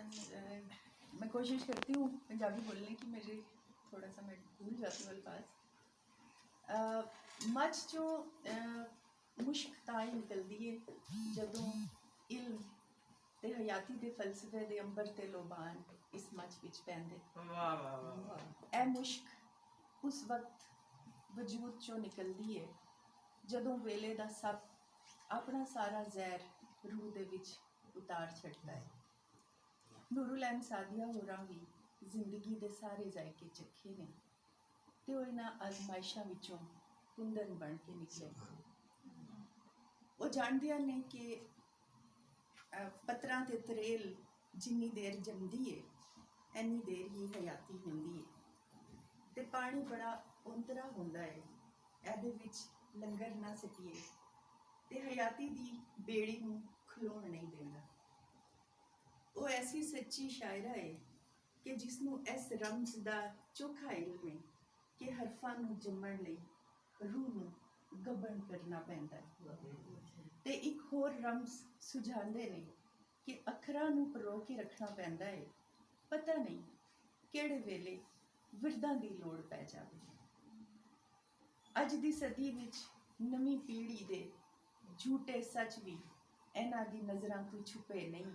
मैं कोशिश करती हूँ पंजाबी बोलने की, मेरे थोड़ा सा मैं भूल जाती हूँ अल्फाज। मच जो मुश्क ताई निकलती है जदों इल्म ते हयाती दे फलसफे दे अंबर ते लोबान इस मच विच पैंदे। ए मुश्क उस वक्त वजूद चों निकलती है जदों वेले दा सब अपना सारा जहर रूह दे विच उतार छड्डदा है। नूरुल ऐन सादिया होरां भी जिंदगी दे सारे जायके चखे ने ते ओह इन्हां आजमाइशां विचों कुंदन बन के निकले। वो जानदियां ने कि पत्तरां ते तरेल जिन्नी देर जमदी है इन्नी देर ही हयाती हुंदी है ते पानी बड़ा उंतरा हुंदा है, एहदे विच लंगर ना सकीए ते हयाती दी बेड़ी नूं खलोण नहीं देंदा। वो ऐसी सच्ची शायरा है कि जिसनों इस रमज दा चोखा इल्म है कि हरफां नूं जम्मण लई रूह नूं गबन करना पैंदा है ते एक होर रमज सुझांदे ने कि अखरां नूं परो के रखना पैंदा है, पता नहीं किहड़े वेले विरदां दी लोड़ पै जावे। अज दी सदी विच नवीं पीढ़ी दे झूठे सच भी इन्हां दी नज़रां कोई छुपे नहीं।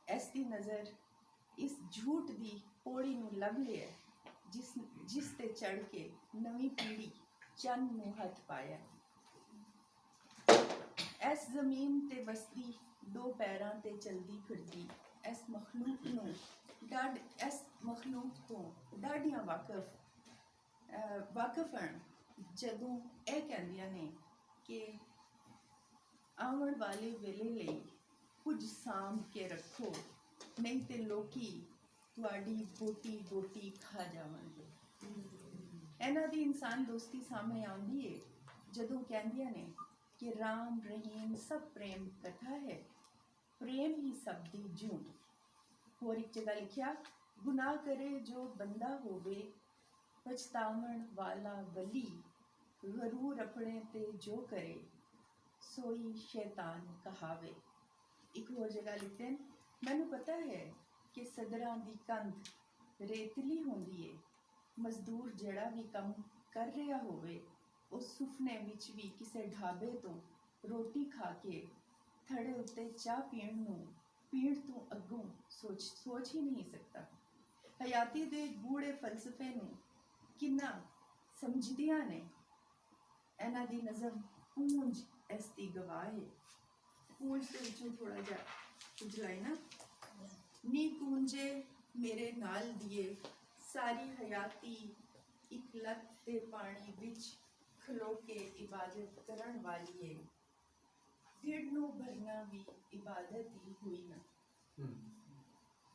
इस दी नज़र इस झूठ दी पौड़ी नूं लभ लिया जिस ते चढ़ के नवीं पीढ़ी चंद नूं हथ पाया। इस जमीन ते बसदी दो पैरां ते चलदी फिरदी इस मखलूक तो डाढियां वाकफ हन जदों एह कहंदियां ने कि आउण वाले वेले लई कुछ सांभ के रखो नहीं ते लोकी तुहाडी गोटी गोटी खा जावणगे। इन्हां दी इंसान दोस्ती सामने आउंदी है जदों कहंदियां ने कि राम रहीम सब प्रेम कथा है, प्रेम ही सब दी जून। होर एक जगह लिखिया, गुनाह करे जो बंदा होवे पछतावण वाला वली, गरूर अपने ते जो करे सोई शैतान कहावे। एक होर जगह लिखते हैं, मैनू पता है कि सदरां दी कंध रेतली होंदी है, मजदूर जड़ा भी कम कर रहा होवे उस सुफने विच भी किसे ढाबे तो रोटी खा के थड़े उत्ते चाह पीण तो अगों सोच ही नहीं सकता। हयाती दे गूढ़े फलसफे नूं किन्ना समझदियां ने, इन्हां दी नज़म पूंज इस दी गवाह है। पूंज दे विचों थोड़ा जा कुछ लाइना, नी कूंजे मेरे नाल दिए सारी हयाती एक लत दे पानी विच खलो के इबादत करन वाली है, ढिड नूं भरना भी इबादत ही हुई ना।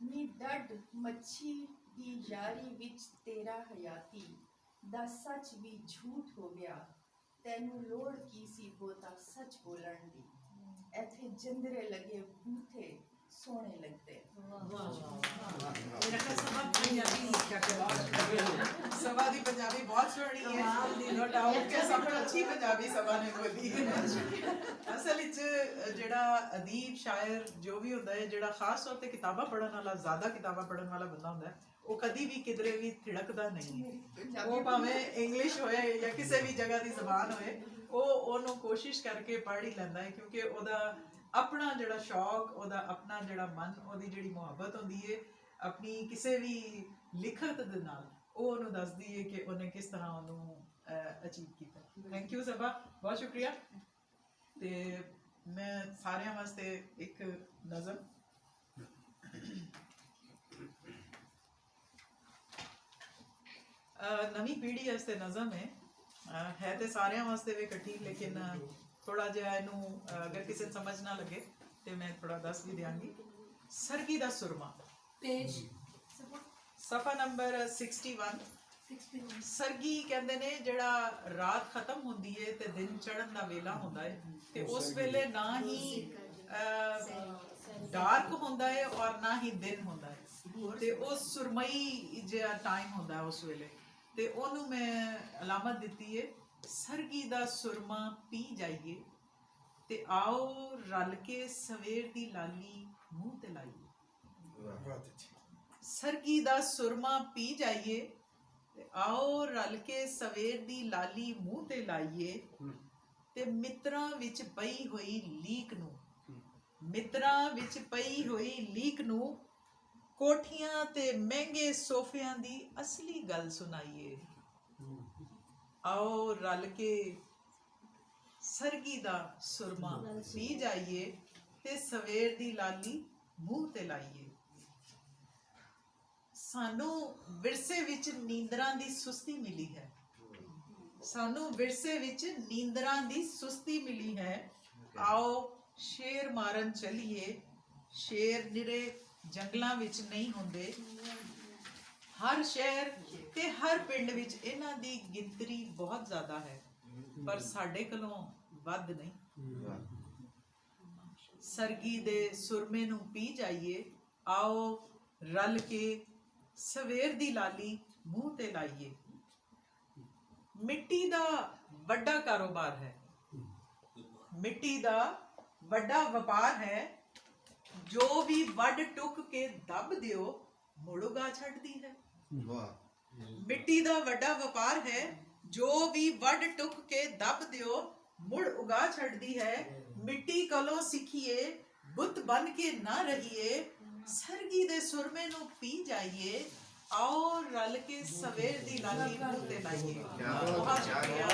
नी डड मच्छी दी यारी विच तेरा हयाती दा सच भी झूठ हो गया, तैनू लोड़ की सी बोता सच बोलण दी, इत्थे जंदरे लगे बूथे सोने लगते। सभा दी पंजाबी बहुत सोहनी है, नो डाउट कि सब तो अच्छी पंजाबी सभा ने बोली। असल विच जेड़ा अदीब शायर जो भी होंदा है, जेड़ा खास तौर ते किताबां पढ़न वाला, ज्यादा किताबां पढ़न वाला बंदा होंदा है, वो कदी भी किधरे भी थिड़कदा नहीं। वो भावें इंग्लिश होए या किसी भी जगह दी जबान होए, वो ओनू कोशिश करके पढ़ ही लैंदा है, क्योंकि ओदा अपना जेड़ा शौक, ओदा अपना जेड़ा मन, ओदी जेड़ी मुहब्बत होंदी है अपनी किसी भी लिखत दे नाल, वो ओनू दसदी है कि उन्हें किस तरह ओनू अचीव किया। थैंक यू सबा, बहुत शुक्रिया। ते मैं सारियां वास्ते एक नज़म नवी पीढ़ी वास्ते नज़म है तो सारियां वास्ते भी कट्ठी, लेकिन थोड़ा जिहा इनू अगर किसी समझ ना लगे तो मैं थोड़ा दस भी देंगी। सरगी दा सुरमा, पेज सफा नंबर 61। सरगी कहते ने जड़ा रात खत्म होंदी है ते दिन चढ़न दा वेला होंदा है, ते उस वेले ना ही डार्क होंदा है और ना ही दिन होंदा है, ते वो सुरमई जिहा टाइम होंदा है उस वेले, ते ओनू मैं अलामत दिती है, सरगी दा सुरमा पी जाइए ते आओ रल के सवेर दी लाली मूँह ते लाइए। बहुत अच्छी। ਸਰਗੀ ਦਾ ਸੁਰਮਾ ਪੀ ਜਾਈਏ ਤੇ ਆਓ ਰਲ ਕੇ ਸਵੇਰ ਦੀ ਲਾਲੀ ਮੂੰਹ ਤੇ ਲਾਈਏ ਤੇ ਮਿੱਤਰਾਂ ਵਿੱਚ ਪਈ ਹੋਈ ਲੀਕ ਨੂੰ ਮਿੱਤਰਾਂ ਵਿੱਚ ਪਈ ਹੋਈ ਲੀਕ ਨੂੰ ਕੋਠੀਆਂ ਤੇ ਮਹਿੰਗੇ ਸੋਫਿਆਂ ਦੀ ਅਸਲੀ ਗੱਲ ਸੁਣਾਈਏ। ਆਓ ਰਲ ਕੇ ਸਰਗੀ ਦਾ ਸੁਰਮਾ ਪੀ ਜਾਈਏ ਤੇ ਸਵੇਰ ਦੀ ਲਾਲੀ ਮੂੰਹ ਤੇ ਲਾਈਏ। ਸਾਨੂੰ ਵਿਰਸੇ ਵਿੱਚ ਨੀਂਦਰਾਂ ਦੀ ਸੁਸਤੀ ਮਿਲੀ ਹੈ। ਸਾਨੂੰ ਵਿਰਸੇ ਵਿੱਚ ਨੀਂਦਰਾਂ ਦੀ ਸੁਸਤੀ ਮਿਲੀ ਹੈ। ਆਓ ਸ਼ੇਰ ਮਾਰਨ ਚੱਲੀਏ। ਸ਼ੇਰ ਨਿਰੇ ਜੰਗਲਾਂ ਵਿੱਚ ਨਹੀਂ ਹੁੰਦੇ। ਹਰ ਸ਼ਹਿਰ ਤੇ ਹਰ ਪਿੰਡ ਵਿੱਚ ਇਹਨਾਂ ਦੀ ਗਿਣਤੀ ਬਹੁਤ ਜ਼ਿਆਦਾ ਹੈ, ਪਰ ਸਾਡੇ ਕੋਲੋਂ ਵੱਧ ਨਹੀਂ। ਸਰਗੀ ਦੇ ਸੁਰਮੇ ਨੂੰ ਪੀ ਜਾਈਏ। ਆਓ ਰਲ ਕੇ ਸਵੇਰ ਦੀ ਲਾਲੀ ਮੂੰਹ ਤੇ ਲਾਈਏ। ਮਿੱਟੀ ਦਾ ਵੱਡਾ ਕਾਰੋਬਾਰ ਹੈ, ਮਿੱਟੀ ਦਾ ਵੱਡਾ ਵਪਾਰ ਹੈ। ਜੋ ਵੀ ਵੱਢ ਟੁੱਕ ਕੇ ਦੱਬ ਦਿਓ ਮੁੜ ਉਗਾ ਛੱਡਦੀ ਹੈ। ਮਿੱਟੀ ਦਾ ਵੱਡਾ ਵਪਾਰ ਹੈ। ਜੋ ਵੀ ਵੱਢ ਟੁੱਕ ਕੇ ਦੱਬ ਦਿਓ ਮੁੜ ਉਗਾ ਛੱਡਦੀ ਹੈ। ਮਿੱਟੀ ਕੋਲੋਂ ਸਿੱਖੀਏ, ਬੁੱਤ ਬਣ ਕੇ ਨਾ ਰਹੀਏ। ਸਰਗੀ ਦੇ ਸੁਰਮੇ ਨੂੰ ਪੀ ਜਾਈਏ। ਆਓ ਰਲ ਕੇ ਸਵੇਰ ਦੀ ਲਾਲੀ ਮੂੰਹ ਤੇ ਲਾਈਏ। ਬਹੁਤ ਸ਼ੁਕਰੀਆ।